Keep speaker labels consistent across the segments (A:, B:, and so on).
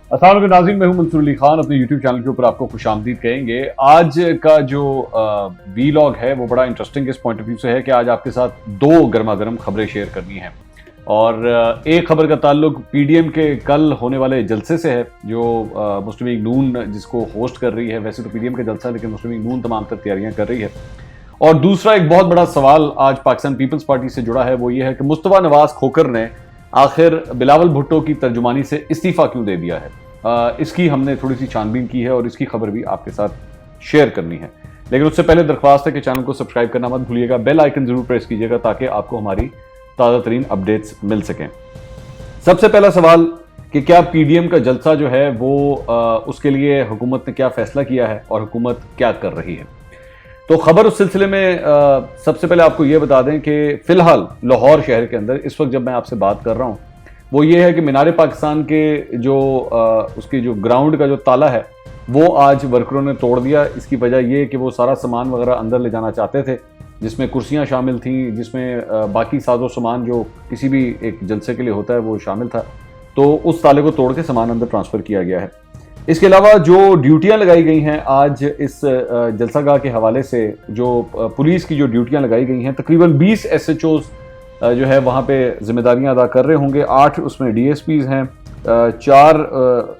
A: अस्सलाम वालेकुम नाज़रीन, मैं हूं मंसूर अली खान। अपने YouTube चैनल के ऊपर आपको खुशामदीद कहेंगे। आज का जो वीलॉग है वो बड़ा इंटरेस्टिंग इस पॉइंट ऑफ व्यू से है कि आज आपके साथ दो गर्मा गर्म खबरें शेयर करनी हैं। और एक खबर का ताल्लुक PDM के कल होने वाले जलसे से है, जो मुस्लिम लीग नून जिसको होस्ट कर रही है। वैसे तो PDM का जलसा है, लेकिन मुस्लिम लीग नून तमाम तर तैयारियां कर रही है। और दूसरा एक बहुत बड़ा सवाल आज पाकिस्तान पीपल्स पार्टी से जुड़ा है, वो ये है कि मुस्तफा नवाज खोखर ने आखिर बिलावल भुट्टो की तर्जुमानी से इस्तीफा क्यों दे दिया है। इसकी हमने थोड़ी सी छानबीन की है और इसकी खबर भी आपके साथ शेयर करनी है। लेकिन उससे पहले दरख्वास्त है कि चैनल को सब्सक्राइब करना मत भूलिएगा, बेल आइकन जरूर प्रेस कीजिएगा ताकि आपको हमारी ताज़ा तरीन अपडेट्स मिल सकें। सबसे पहला सवाल कि क्या PDM का जलसा जो है वो उसके लिए हुकूमत ने क्या फैसला किया है और हुकूमत क्या कर रही है। तो खबर उस सिलसिले में सबसे पहले आपको ये बता दें कि फिलहाल लाहौर शहर के अंदर इस वक्त जब मैं आपसे बात कर रहा हूँ वो ये है कि मीनार पाकिस्तान के जो उसकी जो ग्राउंड का जो ताला है वो आज वर्करों ने तोड़ दिया। इसकी वजह ये कि वो सारा सामान वगैरह अंदर ले जाना चाहते थे, जिसमें कुर्सियां शामिल थीं, जिसमें बाकी साजो सामान जो किसी भी एक जलसे के लिए होता है वो शामिल था। तो उस ताले को तोड़ के सामान अंदर ट्रांसफ़र किया गया है। इसके अलावा जो ड्यूटियां लगाई गई हैं आज इस जलसागाह के हवाले से, जो पुलिस की जो ड्यूटियां लगाई गई हैं, तकरीबन 20 SHOs जो है वहाँ पे जिम्मेदारियां अदा कर रहे होंगे। 8 उसमें DSPs हैं, 4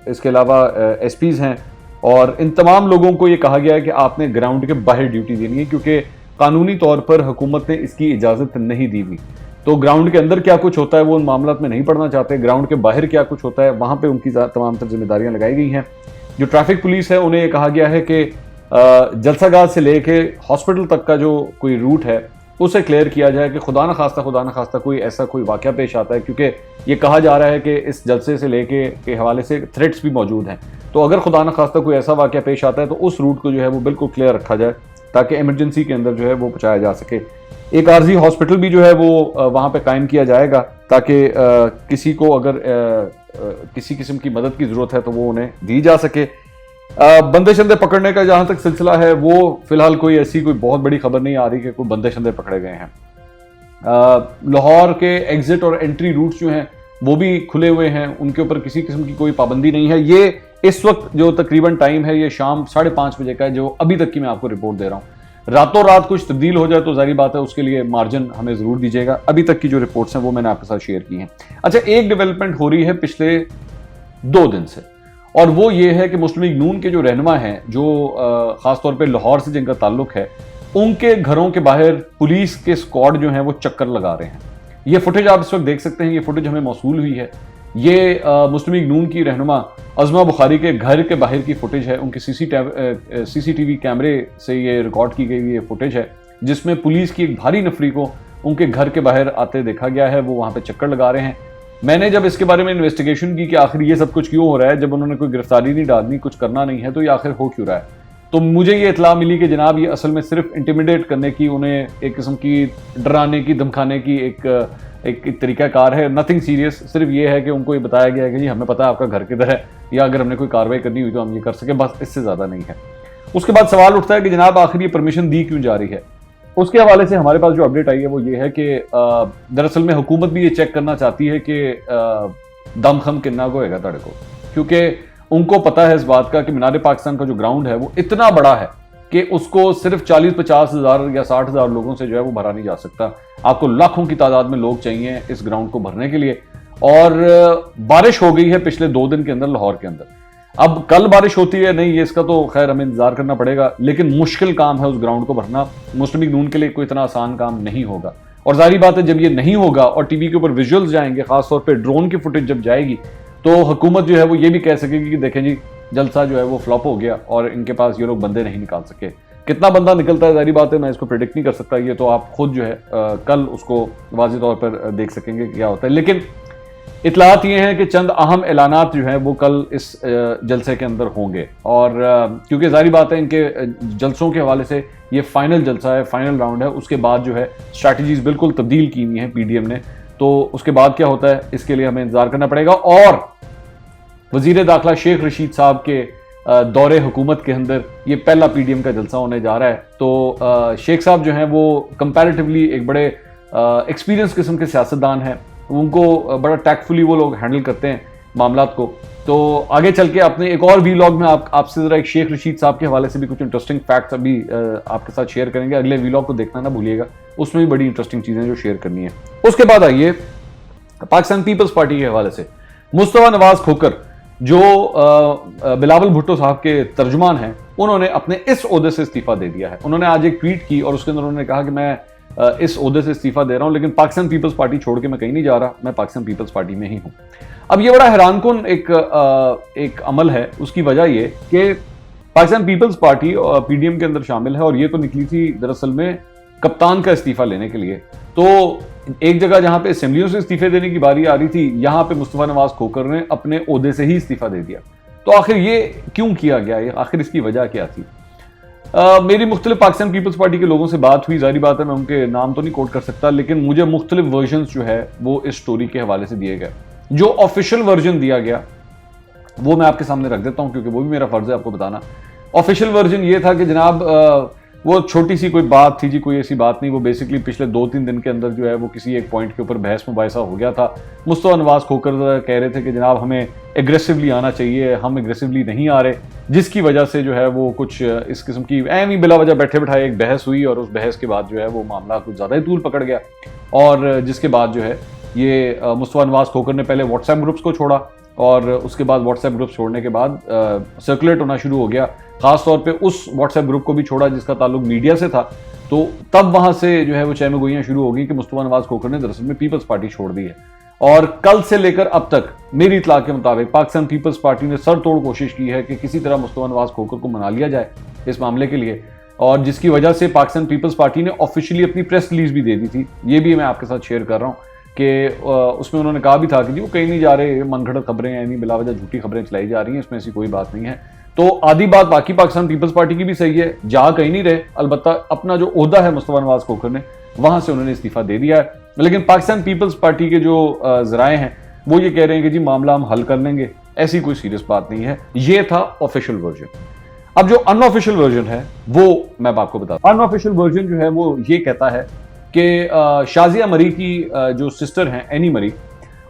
A: इसके अलावा SPs हैं। और इन तमाम लोगों को ये कहा गया है कि आपने ग्राउंड के बाहर ड्यूटी देनी है, क्योंकि कानूनी तौर पर हुकूमत ने इसकी इजाज़त नहीं दी हुई। तो ग्राउंड के अंदर क्या कुछ होता है वो उन मामलों में नहीं पढ़ना चाहते, ग्राउंड के बाहर क्या कुछ होता है वहाँ पे उनकी तमाम तर जिम्मेदारियां लगाई गई हैं। जो ट्रैफिक पुलिस है उन्हें कहा गया है कि जलसागाह से लेके हॉस्पिटल तक का जो कोई रूट है उसे क्लियर किया जाए कि खुदा न खास्ता कोई ऐसा कोई वाक़या पेश आता है, क्योंकि ये कहा जा रहा है कि इस जलसे से लेके के हवाले से थ्रेट्स भी मौजूद हैं। तो अगर खुदा न खास्ता कोई ऐसा वाक़या पेश आता है तो उस रूट को जो है वो बिल्कुल क्लियर रखा जाए ताकि इमरजेंसी के अंदर जो है वो पहुँचाया जा सके। एक आर्जी हॉस्पिटल भी जो है वो वहाँ पे कायम किया जाएगा ताकि किसी को अगर किसी किस्म की मदद की ज़रूरत है तो वो उन्हें दी जा सके। बंदे शंदे पकड़ने का जहाँ तक सिलसिला है वो फिलहाल कोई ऐसी कोई बहुत बड़ी खबर नहीं आ रही कि कोई बंदे शंदे पकड़े गए हैं। लाहौर के एग्जिट और एंट्री रूट्स जो हैं वो भी खुले हुए हैं, उनके ऊपर किसी किस्म की कोई पाबंदी नहीं है। ये इस वक्त जो तकरीबन टाइम है ये शाम 5:30 बजे का है, जो अभी तक की मैं आपको रिपोर्ट दे रहा हूँ। रातों रात कुछ तब्दील हो जाए तो जारी बात है उसके लिए मार्जिन हमें जरूर दीजिएगा। अभी तक की जो रिपोर्ट्स हैं वो मैंने आपके साथ शेयर की हैं। अच्छा, एक डेवलपमेंट हो रही है पिछले 2 दिन से, और वो ये है कि मुस्लिम लीग नून के जो रहनुमा हैं, जो खासतौर पे लाहौर से जिनका ताल्लुक है, उनके घरों के बाहर पुलिस के स्क्वाड जो हैं वो चक्कर लगा रहे हैं। ये फुटेज आप इस वक्त देख सकते हैं, ये फुटेज हमें मौसूल हुई है। ये मुस्लिम लीग नून की रहनुमा अज़मा बुखारी के घर के बाहर की फुटेज है। उनके CCTV कैमरे से ये रिकॉर्ड की गई ये फुटेज है, जिसमें पुलिस की एक भारी नफरी को उनके घर के बाहर आते देखा गया है। वो वहाँ पे चक्कर लगा रहे हैं। मैंने जब इसके बारे में इन्वेस्टिगेशन की कि आखिर ये सब कुछ क्यों हो रहा है, जब उन्होंने कोई गिरफ्तारी नहीं डालनी, कुछ करना नहीं है, तो ये आखिर हो क्यों रहा है, तो मुझे ये इतला मिली कि जनाब ये असल में सिर्फ इंटिमिडेट करने की, उन्हें एक किस्म की डराने की, धमकाने की एक तरीकाकार है। नथिंग सीरियस, सिर्फ ये है कि उनको ये बताया गया है कि जी हमें पता है आपका घर किधर है, या अगर हमने कोई कार्रवाई करनी हुई तो हम ये कर सके, बस इससे ज़्यादा नहीं है। उसके बाद सवाल उठता है कि जनाब आखिर ये परमिशन दी क्यों जा रही है। उसके हवाले से हमारे पास जो अपडेट आई है वो ये है कि दरअसल में हुकूमत भी ये चेक करना चाहती है कि दमखम कितना को होगा ताड़े को, क्योंकि उनको पता है इस बात का कि मीनार पाकिस्तान का जो ग्राउंड है वो इतना बड़ा है कि उसको सिर्फ 40-50 हज़ार या 60 हज़ार लोगों से जो है वो भरा नहीं जा सकता। आपको लाखों की तादाद में लोग चाहिए इस ग्राउंड को भरने के लिए। और बारिश हो गई है पिछले 2 दिन के अंदर लाहौर के अंदर। अब कल बारिश होती है नहीं, ये इसका तो खैर हमें इंतजार करना पड़ेगा, लेकिन मुश्किल काम है उस ग्राउंड को भरना। मुस्लिम लीग नून के लिए कोई इतना आसान काम नहीं होगा। और जाहिर बात है जब ये नहीं होगा और टीवी के ऊपर विजुअल्स जाएंगे, खासतौर पर ड्रोन की फुटेज जब जाएगी, तो हुकूमत जो है वो ये भी कह सकेगी कि देखें जी जलसा जो है वो फ्लॉप हो गया और इनके पास ये लोग बंदे नहीं निकाल सके। कितना बंदा निकलता है जाहिर बात है मैं इसको प्रेडिक्ट नहीं कर सकता, ये तो आप खुद जो है कल उसको वाज़ेह तौर पर देख सकेंगे क्या होता है। लेकिन इतलात ये हैं कि चंद अहम ऐलानात जो हैं वो कल इस जलसे के अंदर होंगे। और क्योंकि जाहिर बात है इनके जलसों के हवाले से ये फाइनल जलसा है, फाइनल राउंड है, उसके बाद जो है स्ट्रैटेजीज बिल्कुल तब्दील की हुई हैं PDM ने। तो उसके बाद क्या होता है इसके लिए हमें इंतजार करना पड़ेगा। और वजीर दाखिला शेख रशीद साहब के दौरे हुकूमत के अंदर ये पहला PDM का जलसा होने जा रहा है। तो शेख साहब जो हैं वो कंपैरेटिवली एक बड़े एक्सपीरियंस किस्म के सियासतदान हैं, उनको बड़ा टैक्टफुली वो लोग हैंडल करते हैं मामलात को। तो आगे चल के अपने एक और वीलॉग में आपसे जरा एक शेख रशीद साहब के हवाले से भी कुछ इंटरेस्टिंग फैक्ट्स अभी आपके साथ शेयर करेंगे। अगले वीलॉग को देखना ना भूलिएगा, उसमें भी बड़ी इंटरेस्टिंग चीजें जो शेयर करनी है। उसके बाद आइए पाकिस्तान पीपल्स पार्टी के हवाले से मुस्तफा नवाज खोकर जो बिलावल भुट्टो साहब के तर्जुमान हैं, उन्होंने अपने इस ओहदे से इस्तीफा दे दिया है। उन्होंने आज एक ट्वीट की और उसके अंदर उन्होंने कहा कि मैं इस ओहदे से इस्तीफा दे रहा हूं, लेकिन पाकिस्तान पीपल्स पार्टी छोड़ के मैं कहीं नहीं जा रहा, मैं पाकिस्तान पीपल्स पार्टी में ही हूं। अब ये बड़ा हैरानकुन एक अमल है। उसकी वजह ये कि पाकिस्तान पीपल्स पार्टी पीडीएम के अंदर शामिल है और ये तो निकली थी दरअसल में कप्तान का इस्तीफा लेने के लिए। तो एक जगह जहां पे असेंबलियों से इस्तीफे देने की बारी आ रही थी, यहां पे मुस्तफा नवाज खोकर ने अपने ओहदे से ही इस्तीफा दे दिया। तो आखिर ये क्यों किया गया, ये आखिर इसकी वजह क्या थी? मेरी मुख्तलिफ पाकिस्तान पीपल्स पार्टी के लोगों से बात हुई, जारी बात है मैं उनके नाम तो नहीं कोट कर सकता, लेकिन मुझे मुख्तलिफ वर्जन जो है वो इस स्टोरी के हवाले से दिए गए। जो ऑफिशियल वर्जन दिया गया वो मैं आपके सामने रख देता हूं, क्योंकि वो भी मेरा फर्ज है आपको बताना। ऑफिशियल वर्जन ये था कि जनाब वो छोटी सी कोई बात थी जी, कोई ऐसी बात नहीं। वो बेसिकली पिछले 2-3 दिन के अंदर जो है वो किसी एक पॉइंट के ऊपर बहस मुबाहिसा हो गया था। मुस्तफा नवाज खोकर कह रहे थे कि जनाब हमें एग्रेसिवली आना चाहिए, हम एग्रेसिवली नहीं आ रहे, जिसकी वजह से जो है वो कुछ इस किस्म की एम ही बिला वजह बैठे बैठाए एक बहस हुई और उस बहस के बाद जो है वो मामला कुछ ज़्यादा ही तूल पकड़ गया। और जिसके बाद जो है ये मुस्तफा नवाज खोकर ने पहले व्हाट्सएप ग्रुप्स को छोड़ा और उसके बाद व्हाट्सएप ग्रुप छोड़ने के बाद सर्कुलेट होना शुरू हो गया। खास तौर पे उस व्हाट्सएप ग्रुप को भी छोड़ा जिसका ताल्लुक मीडिया से था। तो तब वहां से जो है वो चहमगोइयां शुरू हो गई कि मुस्तफा नवाज खोकर ने दरअसल में पीपल्स पार्टी छोड़ दी है। और कल से लेकर अब तक मेरी इत्तला के मुताबिक पाकिस्तान पीपल्स पार्टी ने सर तोड़ कोशिश की है कि किसी तरह मुस्तफा नवाज खोकर को मना लिया जाए इस मामले के लिए, और जिसकी वजह से पाकिस्तान पीपल्स पार्टी ने ऑफिशियली अपनी प्रेस रिलीज भी दे दी थी। ये भी मैं आपके साथ शेयर कर रहा हूँ कि उसमें उन्होंने कहा भी था कि जी वो कहीं नहीं जा रहे, मनगढ़ंत खबरें हैं, नहीं बिलावजह झूठी खबरें चलाई जा रही हैं, इसमें ऐसी कोई बात नहीं है। तो आधी बात बाकी पाकिस्तान पीपल्स पार्टी की भी सही है, जा कहीं नहीं रहे, अलबत्ता अपना जो ओहदा है मुस्तफा नवाज खोकर ने वहां से उन्होंने इस्तीफा दे दिया है। लेकिन पाकिस्तान पीपल्स पार्टी के जो जराए हैं वो ये कह रहे हैं कि जी मामला हम हल कर लेंगे, ऐसी कोई सीरियस बात नहीं है। ये था ऑफिशियल वर्जन। अब जो अनऑफिशियल वर्जन है वो मैं आपको बताता हूं। अनऑफिशियल वर्जन जो है वो ये कहता है कि शाजिया मरी की जो सिस्टर हैं एनी मरी,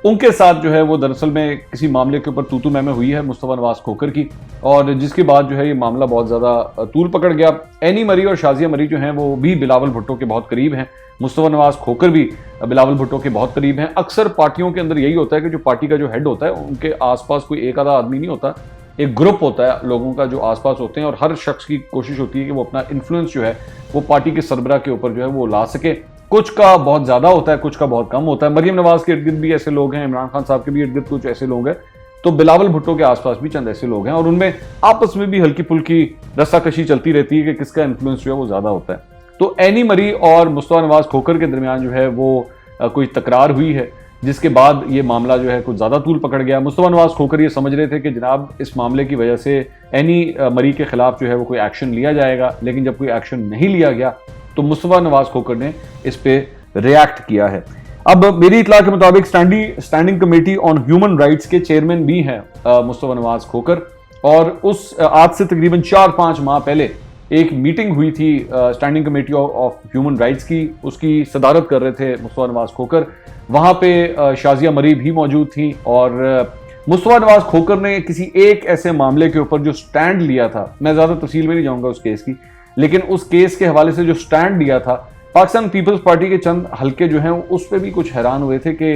A: उनके साथ जो है वो दरअसल में किसी मामले के ऊपर तूतू मैमे हुई है मुस्तफा नवाज खोकर की, और जिसके बाद जो है ये मामला बहुत ज़्यादा तूल पकड़ गया। एनी मरी और शाजिया मरी जो हैं वो भी बिलावल भुट्टो के बहुत करीब हैं, मुस्तफा नवाज खोकर भी बिलावल भुट्टो के बहुत करीब हैं। अक्सर पार्टियों के अंदर यही होता है कि जो पार्टी का जो हेड होता है उनके आसपास कोई एक आधा आदमी नहीं होता, एक ग्रुप होता है लोगों का जो आसपास होते हैं, और हर शख्स की कोशिश होती है कि वो अपना इन्फ्लुएंस जो है वो पार्टी के सरबराह के ऊपर जो है वो ला सके। कुछ का बहुत ज्यादा होता है, कुछ का बहुत कम होता है। मरियम नवाज के इर्द गिर्द भी ऐसे लोग हैं, इमरान खान साहब के भी इर्द गिर्द कुछ ऐसे लोग हैं, तो बिलावल भुट्टो के आसपास भी चंद ऐसे लोग हैं, और उनमें आपस में भी हल्की फुल्की रस्साकशी चलती रहती है कि किसका इन्फ्लुएंस जो है वो ज्यादा होता है। तो एनी मरी और मुस्तफा नवाज खोकर के दरमियान जो है वो कोई तकरार हुई है, जिसके बाद ये मामला जो है कुछ ज्यादा तूल पकड़ गया। मुस्तफा नवाज खोकर ये समझ रहे थे कि जनाब इस मामले की वजह से एनी मरी के खिलाफ जो है वो कोई एक्शन लिया जाएगा, लेकिन जब कोई एक्शन नहीं लिया गया तो मुस्तफा नवाज खोकर ने इस पे रिएक्ट किया है। अब मेरी इत्तला के मुताबिक standing committee on human rights के चेयरमैन भी हैं मुस्तफा नवाज खोकर, और उस आज से तकरीबन 4-5 माह पहले एक मीटिंग हुई थी standing committee of human rights की, उसकी सदारत कर रहे थे मुस्तफा नवाज खोकर। वहां पे शाजिया मरी भी मौजूद थी, और मुस्तफा नवाज खोकर ने किसी एक ऐसे मामले के ऊपर जो स्टैंड लिया था, मैं ज्यादा तफसील में नहीं जाऊंगा उस केस की, लेकिन उस केस के हवाले से जो स्टैंड लिया था, पाकिस्तान पीपल्स पार्टी के चंद हल्के जो हैं उस पर भी कुछ हैरान हुए थे कि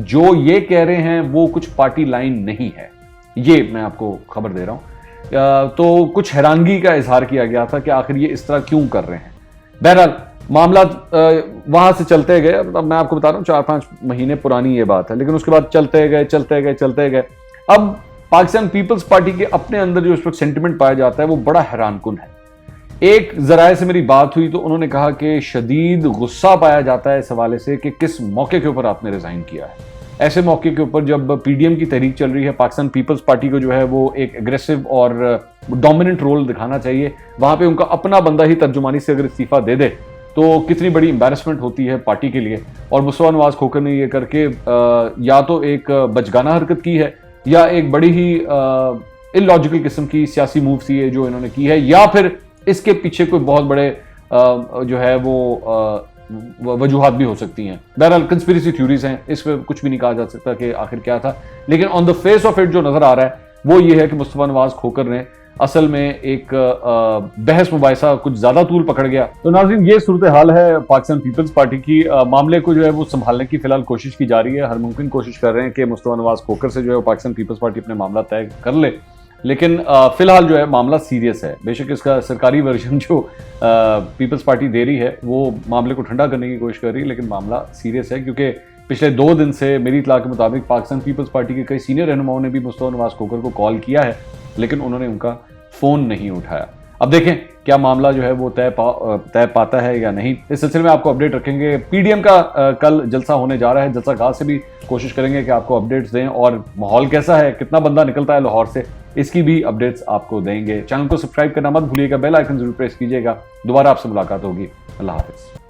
A: जो ये कह रहे हैं वो कुछ पार्टी लाइन नहीं है। ये मैं आपको खबर दे रहा हूं। तो कुछ हैरानगी का इजहार किया गया था कि आखिर ये इस तरह क्यों कर रहे हैं। बहरहाल मामला वहां से चलते गए। अब मैं आपको बता रहा हूँ 4-5 महीने पुरानी ये बात है, लेकिन उसके बाद चलते गए। अब पाकिस्तान पीपल्स पार्टी के अपने अंदर जो इस वक्त सेंटिमेंट पाया जाता है वो बड़ा हैरानकुन है। एक जराए से मेरी बात हुई तो उन्होंने कहा कि शदीद गुस्सा पाया जाता है इस हवाले से कि किस मौके के ऊपर आपने रिजाइन किया है। ऐसे मौके के ऊपर जब पीडीएम की तहरीक चल रही है, पाकिस्तान पीपल्स पार्टी को जो है वो एक एग्रेसिव और डोमिनेंट रोल दिखाना चाहिए, वहां पे उनका अपना बंदा ही तर्जुमानी से अगर इस्तीफा दे दे तो कितनी बड़ी एम्बैरसमेंट होती है पार्टी के लिए। और मुस्तफा नवाज खोकर ने ये करके या तो एक बचगाना हरकत की है, या एक बड़ी ही इलॉजिकल किस्म की सियासी मूव थी जो इन्होंने की है, या फिर इसके पीछे कोई बहुत बड़े जो है वो वजूहात भी हो सकती हैं। बहरहाल कंस्पिरेसी थ्योरीज हैं, इस पर कुछ भी नहीं कहा जा सकता कि आखिर क्या था, लेकिन on the face of it जो नजर आ रहा है वो ये है कि मुस्तफा नवाज खोकर ने असल में एक बहस मुबाहिसा कुछ ज्यादा तूल पकड़ गया। तो नाज़रीन, ये सूरत हाल है पाकिस्तान पीपल्स पार्टी की। मामले को जो है वो संभालने की फिलहाल कोशिश की जा रही है। हर मुमकिन कोशिश कर रहे हैं कि मुस्तफा नवाज खोकर से जो है पाकिस्तान पीपल्स पार्टी अपने मामला तय कर ले, लेकिन फिलहाल जो है मामला सीरियस है। बेशक इसका सरकारी वर्जन जो पीपल्स पार्टी दे रही है वो मामले को ठंडा करने की कोशिश कर रही है, लेकिन मामला सीरियस है क्योंकि पिछले 2 दिन से मेरी इत्तला के मुताबिक पाकिस्तान पीपल्स पार्टी के कई सीनियर रहनुमाओं ने भी मुस्तफा नवाज खोकर को कॉल किया है, लेकिन उन्होंने उनका फोन नहीं उठाया। अब देखें क्या मामला जो है वो तय पाता है या नहीं, इस सिलसिले में आपको अपडेट रखेंगे। पीडीएम का कल जलसा होने जा रहा है, जलसा गाह से भी कोशिश करेंगे कि आपको अपडेट्स दें, और माहौल कैसा है, कितना बंदा निकलता है लाहौर से, इसकी भी अपडेट्स आपको देंगे। चैनल को सब्सक्राइब करना मत भूलिएगा, बेल आइकन जरूर प्रेस कीजिएगा। दोबारा आपसे मुलाकात होगी। अल्लाह हाफिज।